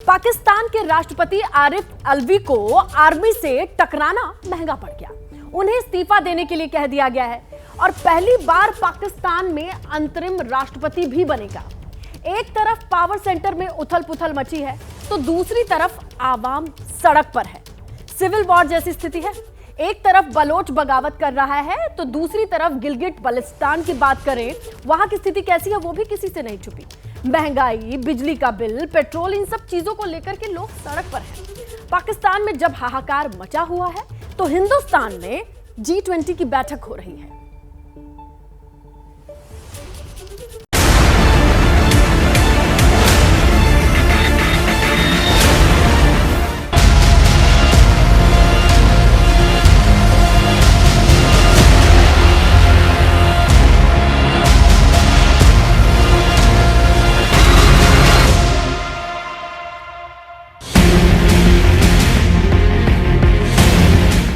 पाकिस्तान के राष्ट्रपति आरिफ अलवी को आर्मी से टकराना महंगा पड़ गया। उन्हें इस्तीफा देने के लिए कह दिया गया है और पहली बार पाकिस्तान में अंतरिम राष्ट्रपति भी बनेगा। एक तरफ पावर सेंटर में उथल पुथल मची है तो दूसरी तरफ आवाम सड़क पर है। सिविल वॉर जैसी स्थिति है। एक तरफ बलोच बगावत कर रहा है तो दूसरी तरफ गिलगिट बल्टिस्तान की बात करें, वहां की स्थिति कैसी है वो भी किसी से नहीं छुपी। महंगाई, बिजली का बिल, पेट्रोल, इन सब चीजों को लेकर के लोग सड़क पर हैं। पाकिस्तान में जब हाहाकार मचा हुआ है तो हिंदुस्तान में G20 की बैठक हो रही है।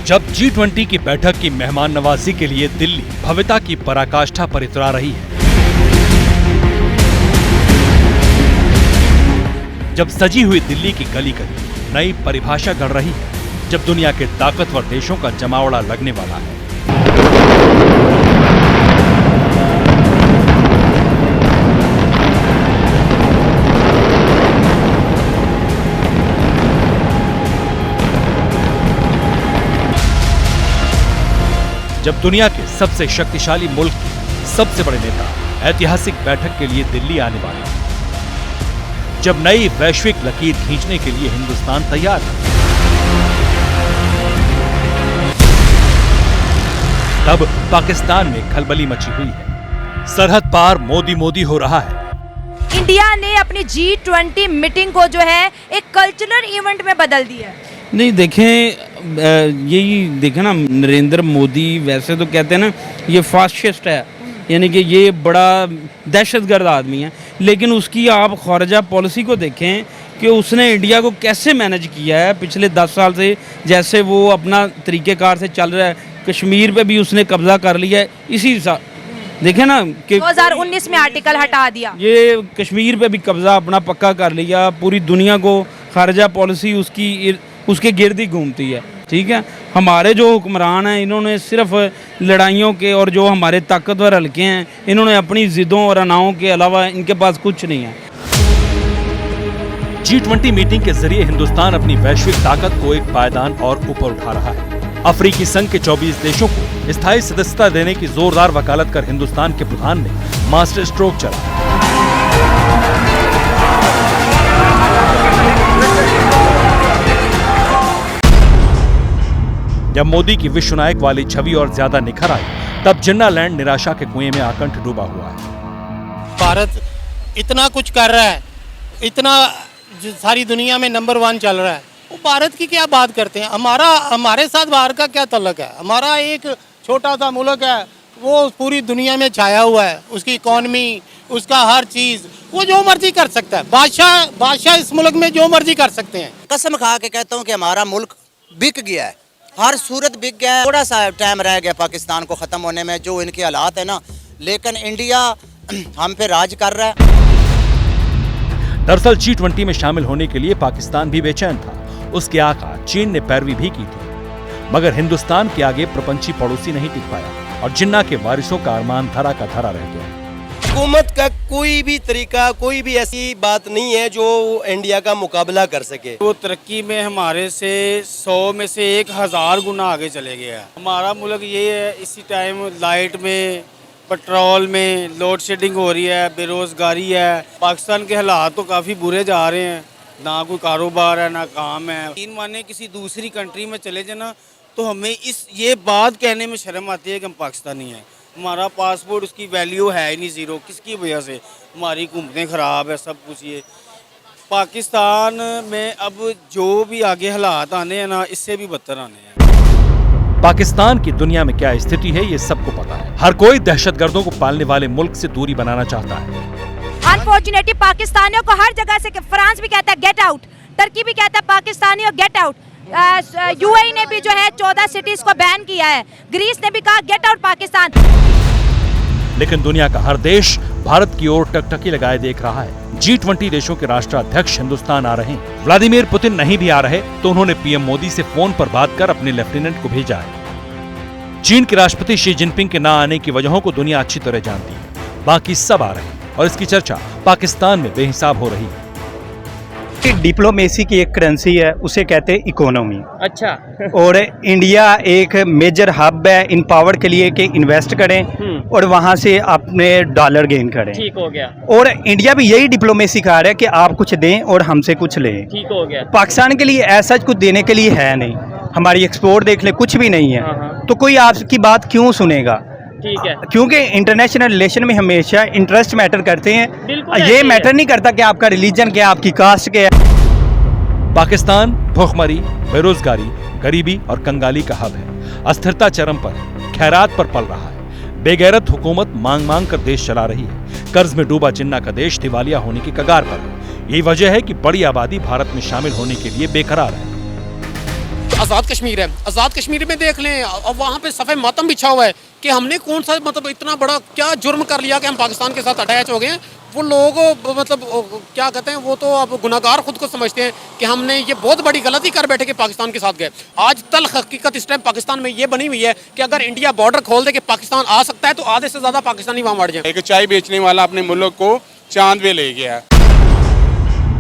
जब G20 की बैठक की मेहमान नवाजी के लिए दिल्ली भव्यता की पराकाष्ठा पर इतरा रही है, जब सजी हुई दिल्ली की गली गली नई परिभाषा गढ़ रही है, जब दुनिया के ताकतवर देशों का जमावड़ा लगने वाला है, जब दुनिया के सबसे शक्तिशाली मुल्क के सबसे बड़े नेता ऐतिहासिक बैठक के लिए दिल्ली आने वाले हैं, जब नई वैश्विक लकीर खींचने के लिए हिंदुस्तान तैयार है, तब पाकिस्तान में खलबली मची हुई है। सरहद पार मोदी मोदी हो रहा है। इंडिया ने अपनी G20 मीटिंग को जो है एक कल्चरल इवेंट में बदल दिया है। नहीं, देखें, यही देखें ना, नरेंद्र मोदी वैसे तो कहते हैं ना ये फासिस्ट है, यानी कि ये बड़ा दहशतगर्द आदमी है, लेकिन उसकी आप खारजा पॉलिसी को देखें कि उसने इंडिया को कैसे मैनेज किया है पिछले 10 साल से। जैसे वो अपना तरीक़ेकार से चल रहा है, कश्मीर पे भी उसने कब्जा कर लिया है। इसी देखें ना कि 2019 में आर्टिकल हटा दिया, ये कश्मीर पे भी कब्जा अपना पक्का कर लिया। पूरी दुनिया को खारजा पॉलिसी उसके गिर्द ही घूमती है। ठीक है, हमारे जो हुक्मरान हैं इन्होंने सिर्फ लड़ाइयों के, और जो हमारे ताकतवर हल्के हैं इन्होंने अपनी जिद्दों और अनाओं के अलावा इनके पास कुछ नहीं है। G20 मीटिंग के जरिए हिंदुस्तान अपनी वैश्विक ताकत को एक पायदान और ऊपर उठा रहा है। अफ्रीकी संघ के 24 देशों को स्थायी सदस्यता देने की जोरदार वकालत कर हिंदुस्तान के प्रधान ने मास्टर स्ट्रोक चला। जब मोदी की विश्व नायक वाली छवि और ज्यादा निखर आई, तब जिन्ना लैंड निराशा के कुएं में आकंठ डूबा हुआ है। भारत इतना कुछ कर रहा है, इतना सारी दुनिया में नंबर 1 चल रहा है, वो भारत की क्या बात करते हैं। हमारे साथ बाहर का क्या ताल्लुक है। हमारा एक छोटा सा मुल्क है, वो पूरी दुनिया में छाया हुआ है। उसकी इकॉनमी, उसका हर चीज़, वो जो मर्जी कर सकता है। बादशाह इस मुल्क में जो मर्जी कर सकते हैं। कसम खा के कहता हूँ कि हमारा मुल्क बिक गया है, हर सूरत बिक गया है। थोड़ा सा टाइम रह गया पाकिस्तान को ख़त्म होने में, जो इनके हालात है ना, लेकिन इंडिया हम पे राज कर रहा है। दरअसल G20 में शामिल होने के लिए पाकिस्तान भी बेचैन था। उसके आका चीन ने पैरवी भी की थी, मगर हिंदुस्तान के आगे प्रपंची पड़ोसी नहीं टिक पाया और जिन्ना के वारिसों का अरमान धरा का धरा रह गया। हुकूमत का कोई भी तरीका, कोई भी ऐसी बात नहीं है जो इंडिया का मुकाबला कर सके। वो तरक्की में हमारे से 100 में से 1000 गुना आगे चले गया है। हमारा मुल्क ये है, इसी टाइम लाइट में, पेट्रोल में लोड शेडिंग हो रही है, बेरोजगारी है। पाकिस्तान के हालात तो काफ़ी बुरे जा रहे हैं, ना कोई कारोबार है ना काम है। 3 महीने किसी दूसरी कंट्री में चले जाना तो हमें ये बात कहने में शर्म आती है कि हम पाकिस्तानी हैं। हमारा पासपोर्ट, उसकी वैल्यू है ही नहीं, ज़ीरो। किसकी वजह से? हमारी हुकूमतें ख़राब है, सब कुछ। ये पाकिस्तान में अब जो भी आगे हालात आने हैं ना, इससे भी बदतर आने हैं। पाकिस्तान की दुनिया में क्या स्थिति है ये सबको पता है। हर कोई दहशतगर्दों को पालने वाले मुल्क से दूरी बनाना चाहता है। अनफॉर्चुनेटली पाकिस्तानियों को हर जगह से, फ्रांस भी कहता है गेट आउट, टर्की भी कहता है पाकिस्तानियों गेट आउट, UAE ने भी जो है 14 सिटीज को बैन किया है, ग्रीस ने भी कहा गेट आउट पाकिस्तान। लेकिन दुनिया का हर देश भारत की ओर टकटकी लगाए देख रहा है। G20 देशों के राष्ट्राध्यक्ष हिंदुस्तान आ रहे हैं। व्लादिमीर पुतिन नहीं भी आ रहे तो उन्होंने पीएम मोदी से फोन पर बात कर अपने लेफ्टिनेंट को भेजा है। चीन के राष्ट्रपति शी जिनपिंग के न आने की वजहों को दुनिया अच्छी तरह जानती है। बाकी सब आ रहे हैं और इसकी चर्चा पाकिस्तान में बेहिसाब हो रही है। डिप्लोमेसी की एक करेंसी है, उसे कहते हैं इकोनॉमी। अच्छा। और इंडिया एक मेजर हब है इन पावर के लिए कि इन्वेस्ट करें और वहां से अपने डॉलर गेन करें। ठीक हो गया। और इंडिया भी यही डिप्लोमेसी कर रहा है कि आप कुछ दें और हमसे कुछ लें। ठीक हो गया। पाकिस्तान के लिए ऐसा कुछ देने के लिए है नहीं, हमारी एक्सपोर्ट देख ले कुछ भी नहीं है, तो कोई आपकी बात क्यों सुनेगा? ठीक है। क्योंकि इंटरनेशनल रिलेशन में हमेशा इंटरेस्ट मैटर करते हैं, ये मैटर नहीं करता कि आपका रिलीजन क्या, आपकी कास्ट क्या है। पाकिस्तान भूखमरी, बेरोजगारी, गरीबी और कंगाली का हब है। अस्थिरता चरम पर है, खैरात पर पल रहा है। बेगैरत हुकूमत मांग मांग कर देश चला रही है। कर्ज में डूबा जिन्ना का देश दिवालिया होने की कगार पर है। यही वजह है कि बड़ी आबादी भारत में शामिल होने के लिए बेकरार है। आज़ाद कश्मीर है, आज़ाद कश्मीर में देख लें, और वहाँ पे सफ़ेद मातम बिछा हुआ है कि हमने कौन सा मतलब इतना बड़ा क्या जुर्म कर लिया कि हम पाकिस्तान के साथ अटैच हो गए हैं। वो लोग मतलब क्या कहते हैं, वो तो अब गुनाहगार खुद को समझते हैं कि हमने ये बहुत बड़ी गलती कर बैठे कि पाकिस्तान के साथ गए। आज तल्ख हकीकत इस टाइम पाकिस्तान में ये बनी हुई है कि अगर इंडिया बॉर्डर खोल दे कि पाकिस्तान आ सकता है तो आधे से ज़्यादा पाकिस्तानी वहाँ मर जाए। एक चाय बेचने वाला अपने मुल्क को चांद पे ले गया।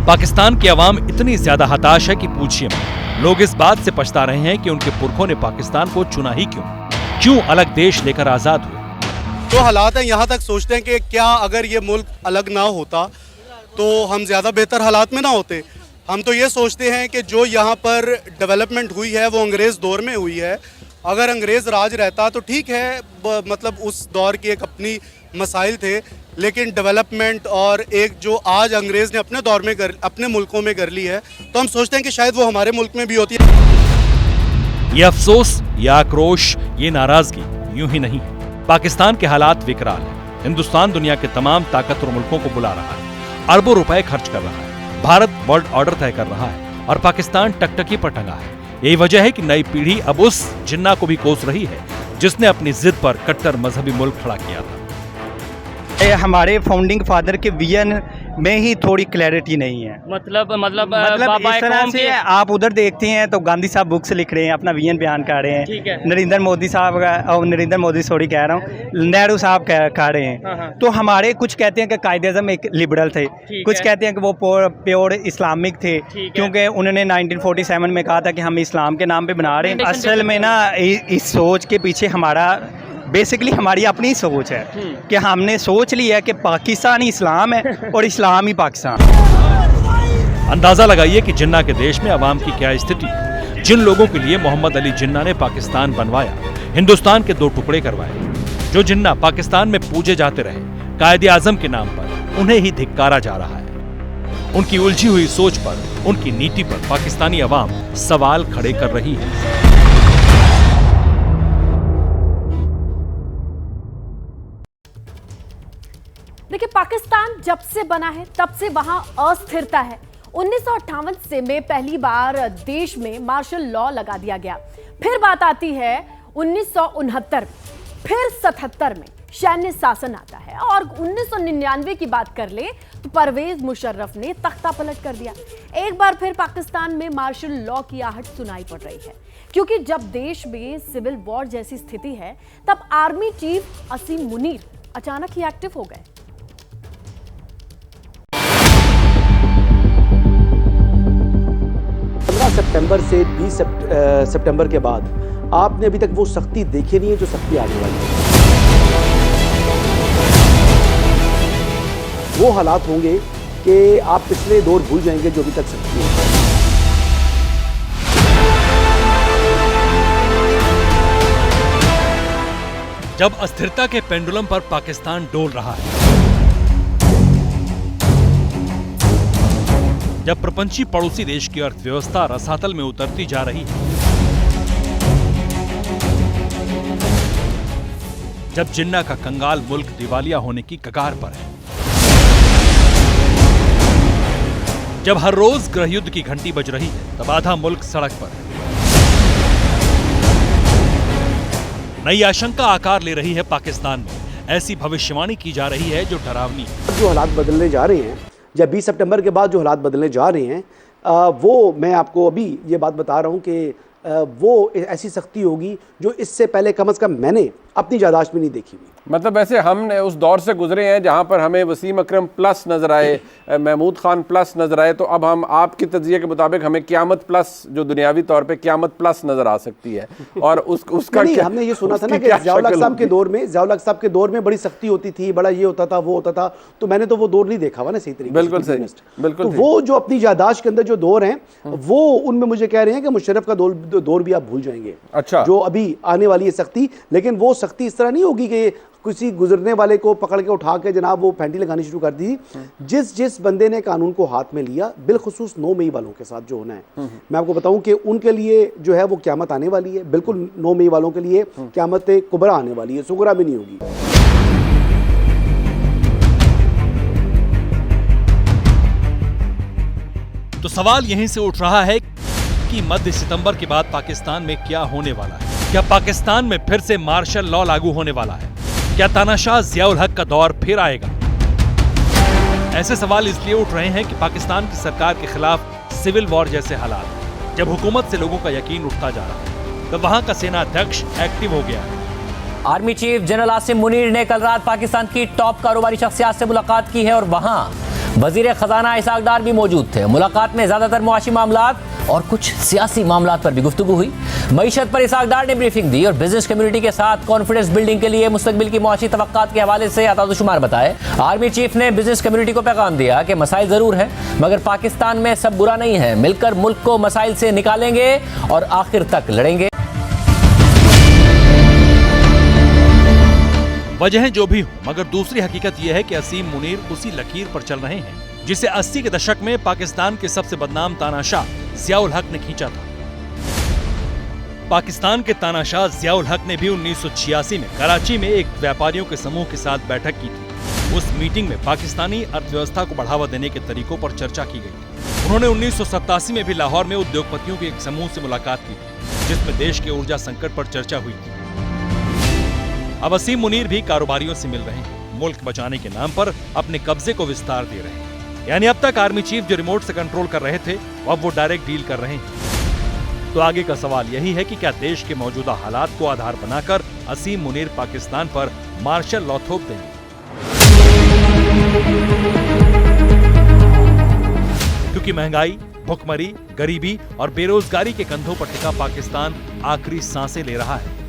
पाकिस्तान की आवाम इतनी ज्यादा हताश है कि पूछिए मत। लोग इस बात से पछता रहे हैं कि उनके पुरखों ने पाकिस्तान को चुना ही क्यों अलग देश लेकर आजाद हुए। तो हालात है, यहाँ तक सोचते हैं कि क्या अगर ये मुल्क अलग ना होता तो हम ज़्यादा बेहतर हालात में ना होते। हम तो ये सोचते हैं कि जो यहाँ पर डेवलपमेंट हुई है वो अंग्रेज़ दौर में हुई है। अगर अंग्रेज़ राज रहता तो ठीक है, मतलब उस दौर की एक अपनी मसाइल थे, लेकिन डेवलपमेंट और एक जो आज अंग्रेज़ ने अपने दौर में अपने मुल्कों में कर ली है, तो हम सोचते हैं कि शायद वो हमारे मुल्क में भी होती है। ये अफसोस, ये आक्रोश, ये नाराजगी यूं ही नहीं है। पाकिस्तान के हालात विकराल हैं। हिंदुस्तान दुनिया के तमाम ताकतवर मुल्कों को बुला रहा है, अरबों रुपए खर्च कर रहा है, भारत वर्ल्ड ऑर्डर तय कर रहा है और पाकिस्तान टकटकी पर टंगा है। यही वजह है कि नई पीढ़ी अब उस जिन्ना को भी कोस रही है जिसने अपनी जिद पर कट्टर मजहबी मुल्क खड़ा किया था। हमारे फाउंडिंग फादर के विजन में ही थोड़ी क्लैरिटी नहीं है। मतलब इस तरह से आप उधर देखते हैं तो गांधी साहब बुक्स लिख रहे हैं, अपना विजन बयान कर रहे हैं। नरेंद्र मोदी कह रहा हूँ, नेहरू साहब कह रहे हैं। तो हमारे कुछ कहते हैं कि कायदे-ए-आज़म एक लिबरल थे, कुछ कहते हैं कि वो प्योर इस्लामिक थे, क्योंकि उन्होंने 1947 में कहा था कि हम इस्लाम के नाम पे बना रहे हैं। असल में ना इस सोच के पीछे बेसिकली हमारी अपनी सोच है कि हमने सोच लिया कि पाकिस्तान ही इस्लाम है और इस्लाम ही पाकिस्तान। अंदाजा लगाइए कि जिन्ना के देश में अवाम की क्या स्थिति है। जिन लोगों के लिए मोहम्मद अली जिन्ना ने पाकिस्तान बनवाया, हिंदुस्तान के 2 टुकड़े करवाए, जो जिन्ना पाकिस्तान में पूजे जाते रहे, कायदे-ए-आज़म के नाम पर उन्हें ही धिक्कारा जा रहा है। उनकी उलझी हुई सोच पर, उनकी नीति पर पाकिस्तानी अवाम सवाल खड़े कर रही है। देखिए, पाकिस्तान जब से बना है तब से वहां अस्थिरता है। 1958 से में पहली बार देश में मार्शल लॉ लगा दिया गया। फिर बात आती है 1969 में, फिर 77 में सैन्य शासन आता है और 1999 की बात कर ले तो परवेज मुशर्रफ ने तख्ता पलट कर दिया। एक बार फिर पाकिस्तान में मार्शल लॉ की आहट सुनाई पड़ रही है, क्योंकि जब देश में सिविल वॉर जैसी स्थिति है तब आर्मी चीफ असीम मुनीर अचानक ही एक्टिव हो गए। 15 सितंबर से 20 सितंबर के बाद आपने अभी तक वो सख्ती देखी नहीं है जो सख्ती आने वाली है। वो हालात होंगे कि आप पिछले दौर भूल जाएंगे जो अभी तक सख्ती है। जब अस्थिरता के पेंडुलम पर पाकिस्तान डोल रहा है, जब प्रपंची पड़ोसी देश की अर्थव्यवस्था रसातल में उतरती जा रही है, जब जिन्ना का कंगाल मुल्क दिवालिया होने की कगार पर है, जब हर रोज गृहयुद्ध की घंटी बज रही है, तब आधा मुल्क सड़क पर है। नई आशंका आकार ले रही है पाकिस्तान में। ऐसी भविष्यवाणी की जा रही है जो डरावनी है। जो हालात बदलने जा रहे हैं, या 20 सितंबर के बाद जो हालात बदलने जा रहे हैं, वो मैं आपको अभी ये बात बता रहा हूँ कि वो ऐसी सख्ती होगी जो इससे पहले कम से कम मैंने अपनी याददाश्त में नहीं देखी हुई। मतलब वैसे हमने उस दौर से गुजरे हैं जहां पर हमें वसीम अकरम प्लस नज़र आए, महमूद खान प्लस नज़र आए, तो अब हम आपकी तज्ज़िये के मुताबिक हमें क़यामत प्लस, जो दुनियावी तौर पे क़यामत प्लस नज़र आ सकती है। और उसका नहीं, हमने ये सुना था ना कि ज़ियाउल हक साहब के दौर में, ज़ियाउल हक साहब के दौर में बड़ी सख्ती होती थी, बड़ा ये होता था, वो होता था, तो मैंने तो वो दौर नहीं देखा हुआ ना सही तरीके से। बिल्कुल सही, बिल्कुल। तो वो जो अपनी याददाश्त के अंदर जो दौर हैं, वो उनमें मुझे कह रहे हैं कि मुशर्रफ का दौर भी आप भूल जाएंगे। अच्छा, जो अभी आने वाली है सख्ती, लेकिन वो सख्ती इस तरह नहीं होगी कि किसी गुजरने वाले को पकड़ के उठा के जनाब वो फैंटी लगानी शुरू कर दी। जिस बंदे ने कानून को हाथ में लिया, बिलखुसूस 9 मई वालों के साथ जो होना है, मैं आपको बताऊं कि उनके लिए जो है वो क़यामत आने वाली है। बिल्कुल 9 मई वालों के लिए क़यामत कुबरा आने वाली है, सुगरा भी नहीं होगी। तो सवाल यहीं से उठ रहा है कि मध्य सितंबर के बाद पाकिस्तान में क्या होने वाला है। क्या पाकिस्तान में फिर से मार्शल लॉ लागू होने वाला है? क्या तानाशाह ज़ियाउल हक का दौर फिर आएगा? ऐसे सवाल इसलिए उठ रहे हैं कि पाकिस्तान की सरकार के खिलाफ सिविल वॉर जैसे हालात, जब हुकूमत से लोगों का यकीन उठता जा रहा है, तो वहां का सेना अध्यक्ष एक्टिव हो गया है। Army chief general Asim Munir ने कल रात पाकिस्तान की टॉप कारोबारी शख्सियात से मुलाकात की है और वहां वजीर खजाना इसाक डार भी मौजूद थे। मुलाकात में ज्यादातर मुआशी मामलात और कुछ सियासी मामलात पर भी गुफ्तगू हुई। मईशत पर इसाक डार ने ब्रीफिंग दी और बिजनेस कम्युनिटी के साथ कॉन्फिडेंस बिल्डिंग के लिए मुस्तकबिल की मुआशी तवक्कात के हवाले से अतादुशुमार बताए। आर्मी चीफ ने बिजनेस कम्युनिटी को पैगाम दिया कि मसाइल जरूर है, मगर पाकिस्तान में सब बुरा नहीं है, मिलकर मुल्क को मसाइल से निकालेंगे और आखिर तक लड़ेंगे। वजह जो भी हो, मगर दूसरी हकीकत यह है कि असीम मुनीर उसी लकीर पर चल रहे हैं जिसे 80 के दशक में पाकिस्तान के सबसे बदनाम तानाशाह ज़ियाउल हक ने खींचा था। पाकिस्तान के तानाशाह ज़ियाउल हक ने भी 1986 में कराची में एक व्यापारियों के समूह के साथ बैठक की थी। उस मीटिंग में पाकिस्तानी अर्थव्यवस्था को बढ़ावा देने के तरीकों पर चर्चा की गई थी। उन्होंने 1987 में भी लाहौर में उद्योगपतियों के एक समूह से मुलाकात की थी, जिसमें देश के ऊर्जा संकट पर चर्चा हुई थी। अब असीम मुनीर भी कारोबारियों से मिल रहे हैं, मुल्क बचाने के नाम पर अपने कब्जे को विस्तार दे रहे हैं। यानी अब तक आर्मी चीफ जो रिमोट से कंट्रोल कर रहे थे, अब वो डायरेक्ट डील कर रहे हैं। तो आगे का सवाल यही है कि क्या देश के मौजूदा हालात को आधार बनाकर असीम मुनीर पाकिस्तान पर मार्शल लॉ थोप देंगे? क्योंकि महंगाई, भुखमरी, गरीबी और बेरोजगारी के कंधों पर टिका पाकिस्तान आखिरी सांसें ले रहा है।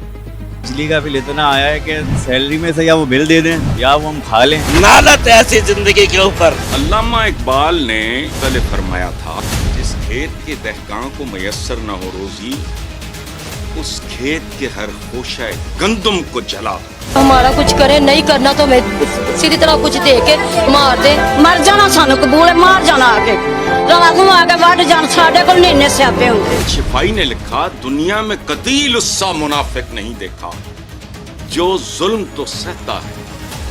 बिजली का बिल इतना आया है कि सैलरी में से या वो बिल दे दें या वो हम खा लें। नालत ऐसी जिंदगी के ऊपर। अल्लामा इकबाल ने पहले फरमाया था, जिस खेत के दहकां को मयस्सर न हो रोजी, उस खेत के हर खोशा गंदम को जला। हमारा कुछ करे, नहीं करना तो मैं सीधी तरह कुछ दे के मार दे। मर जाना सानू कबूल है, मार जाना आके रात को आके वट जान, साडे को नीने स्यापे होंगे। शिफाई ने लिखा, दुनिया में कतील उससा मुनाफिक नहीं देखा जो जुल्म तो सहता है,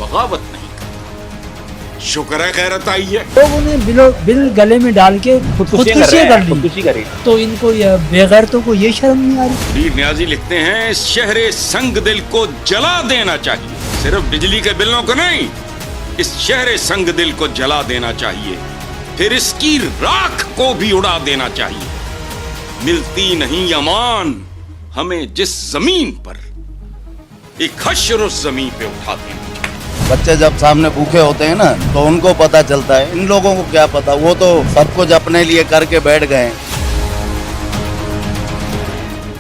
बगावत नहीं करता। शुक्र है गैरत आई है। लोगों ने बिल गले में डाल के खुदकुशी कर ली, तो इनको बेगैरतों को ये शर्म नहीं आ रही। वीर न्याजी लिखते हैं, इस शहरे संग दिल को जला देना चाहिए। सिर्फ बिजली के बिलों को नहीं, इस शहरे संग दिल को जला देना चाहिए, फिर इसकी राख को भी उड़ा देना चाहिए। मिलती नहीं अमान हमें जिस जमीन पर, एक हश्र उस जमीन पे उठा देना। बच्चे जब सामने भूखे होते हैं ना, तो उनको पता चलता है, इन लोगों को क्या पता, वो तो सब कुछ अपने लिए करके बैठ गए।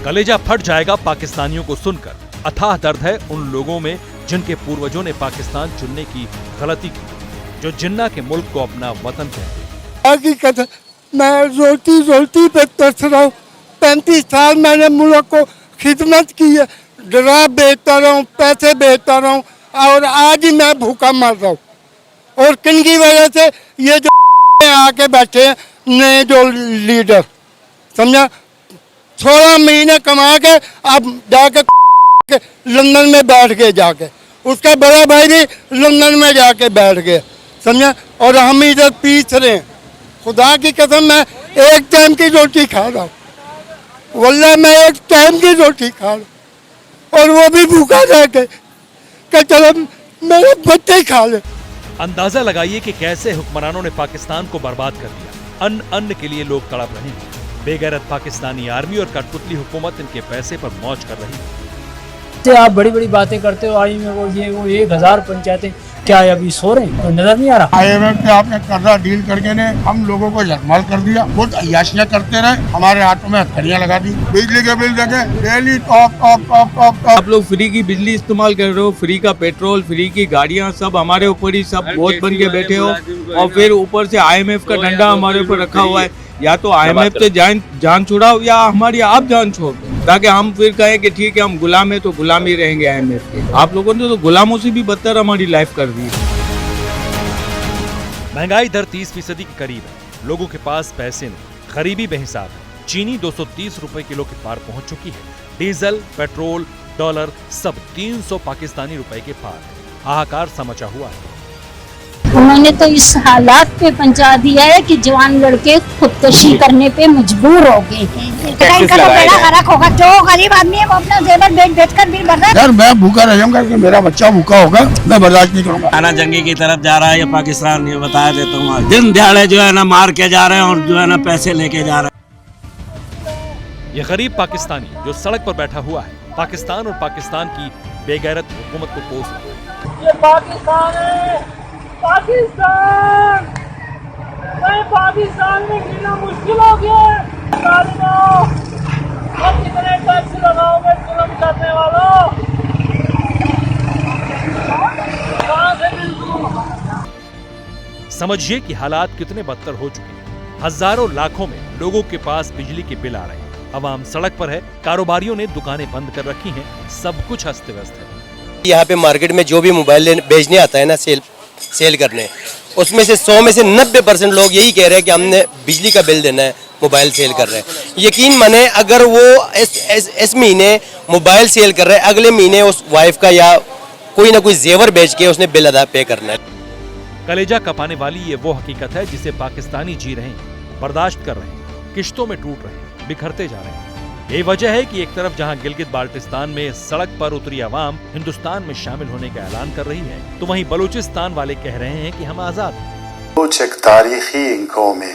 कलेजा फट जाएगा पाकिस्तानियों को सुनकर। अथाह दर्द है उन लोगों में जिनके पूर्वजों ने पाकिस्तान चुनने की गलती की, जो जिन्ना के मुल्क को अपना वतन कहते। हकीकत मैं रोटी पे तरस रहा हूँ। 35 साल मैंने मुल्क को खिदमत की है, ड्रा बेचता रहा हूँ, पैसे बेचता रहा हूँ, और आज ही मैं भूखा मर रहा हूँ। और किन की वजह से? ये जो आके बैठे हैं नए जो लीडर, समझा, 16 महीने कमा के अब जाके लंदन में बैठ गए, जाके उसका बड़ा भाई भी लंदन में जाके बैठ गए, समझा, और हम इधर पीस रहे हैं। खुदा की कसम मैं एक टाइम की रोटी खा रहा हूँ, वल्लाह मैं एक टाइम की रोटी खा रहा हूँ, और वो भी भूखा रह के कि चलो मेरे बच्चे खा ले। अंदाजा लगाइए कि कैसे हुक्मरानों ने पाकिस्तान को बर्बाद कर दिया। अन्न के लिए लोग तड़प रहे हैं। बेगैरत पाकिस्तानी आर्मी और कठपुतली हुकूमत इनके पैसे पर मौज कर रही है। आप बड़ी बड़ी बातें करते हो, आई में वो 1000 पंचायतें, क्या अभी सो रहे हैं? नजर नहीं आ रहा। IMF ने आपने कर्जा डील करके ने हम लोगों को जगमाल कर दिया, बहुत अय्याशियां करते रहे, हमारे हाथों में हथकड़ियां लगा दी। बिजली के बिल देखे डेली टॉप। आप लोग फ्री की बिजली इस्तेमाल कर रहे हो, फ्री का पेट्रोल, फ्री की गाड़ियां, सब हमारे ऊपर ही सब बोझ बन के बैठे हो, और फिर ऊपर से IMF का डंडा हमारे ऊपर रखा हुआ है। या तो IMF से जान छुड़ाओ या हमारी आप जान छोड़ दो, ताकि हम फिर कहें कि ठीक है हम गुलाम है तो गुलाम ही रहेंगे IMF के। आप लोगों ने तो गुलामों से भी बदतर हमारी लाइफ कर दी। महंगाई दर 30% के करीब है। लोगों के पास पैसे नहीं, गरीबी बेहिसाब है। चीनी 230 रुपए किलो के पार पहुंच चुकी है। डीजल, पेट्रोल, डॉलर सब 300 पाकिस्तानी रुपए के पार है। हाहाकार सा मचा हुआ है। उन्होंने तो इस हालात पे पहुंचा दिया है कि जवान लड़के खुदकुशी करने पे मजबूर हो गए हैं। इनका तो बेड़ा गर्क होगा। जो गरीब आदमी है वो अपना जेवर बेच कर बिल भर रहा है। यार मैं भूखा रह जाऊंगा कि मेरा बच्चा भूखा होगा, मैं बर्दाश्त नहीं करूंगा। खाना जंगी की तरफ जा रहा है ये पाकिस्तान, ये बता देता हूँ। दिन दिहाड़े जो है ना मार के जा रहे हैं और जो है ना पैसे लेके जा रहे हैं। ये गरीब पाकिस्तानी जो सड़क पर बैठा हुआ है, पाकिस्तान और पाकिस्तान की बेगैरत हुकूमत को कोस रहा है। ये पाकिस्तान है, पाकिस्तान में जीना मुश्किल हो गया है। कितने टैक्स लगाओगे जुल्म करने वालों? समझिए कि हालात कितने बदतर हो चुके हैं। हजारों लाखों में लोगों के पास बिजली के बिल आ रहे हैं। अवाम सड़क पर है, कारोबारियों ने दुकानें बंद कर रखी हैं, सब कुछ अस्त व्यस्त है। यहाँ पे मार्केट में जो भी मोबाइल बेचने आता है ना, सेल करने, उसमें से 100 में से 90% लोग यही कह रहे हैं कि हमने बिजली का बिल देना है, मोबाइल सेल कर रहे हैं। यकीन माने अगर वो इस महीने मोबाइल सेल कर रहे हैं, अगले महीने उस वाइफ का या कोई ना कोई जेवर बेच के उसने बिल अदा पे करना है। कलेजा कपाने वाली ये वो हकीकत है जिसे पाकिस्तानी जी रहे हैं, बर्दाश्त कर रहे हैं, किश्तों में टूट रहे हैं, बिखरते जा रहे हैं। यही वजह है कि एक तरफ जहां गिलगित बाल्टिस्तान में सड़क पर उतरी आवाम हिंदुस्तान में शामिल होने का ऐलान कर रही है, तो वहीं बलूचिस्तान वाले कह रहे हैं कि हम आजाद हैं। बलूच एक तारीखी कौम है,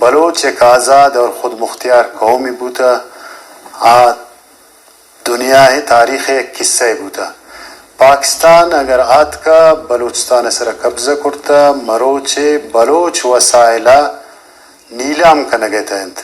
बलूच एक आज़ाद और खुद मुख्तियार कौमी बूता। दुनिया है तारीख एक किस्सा बूता। पाकिस्तान अगर आत का बलूचिस्तान सर कब्जा करता, मरोचे बलोच वसाइला नीलाम का नगेतंत।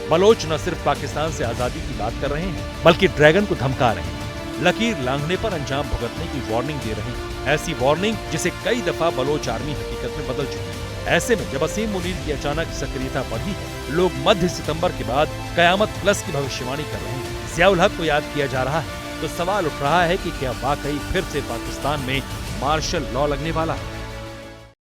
बलोच न सिर्फ पाकिस्तान से आजादी की बात कर रहे हैं, बल्कि ड्रैगन को धमका रहे हैं। लकीर लांघने पर अंजाम भुगतने की वार्निंग दे रहे हैं। ऐसी वार्निंग जिसे कई दफा बलोच आर्मी हकीकत में बदल चुकी है। ऐसे में जब असीम मुनीर की अचानक सक्रियता बढ़ी है, लोग मध्य सितंबर के बाद कयामत प्लस की भविष्यवाणी कर रहे हैं। ज़ियाउल हक को याद किया जा रहा है, तो सवाल उठ रहा है कि क्या वाकई फिर से पाकिस्तान में मार्शल लॉ लगने वाला है।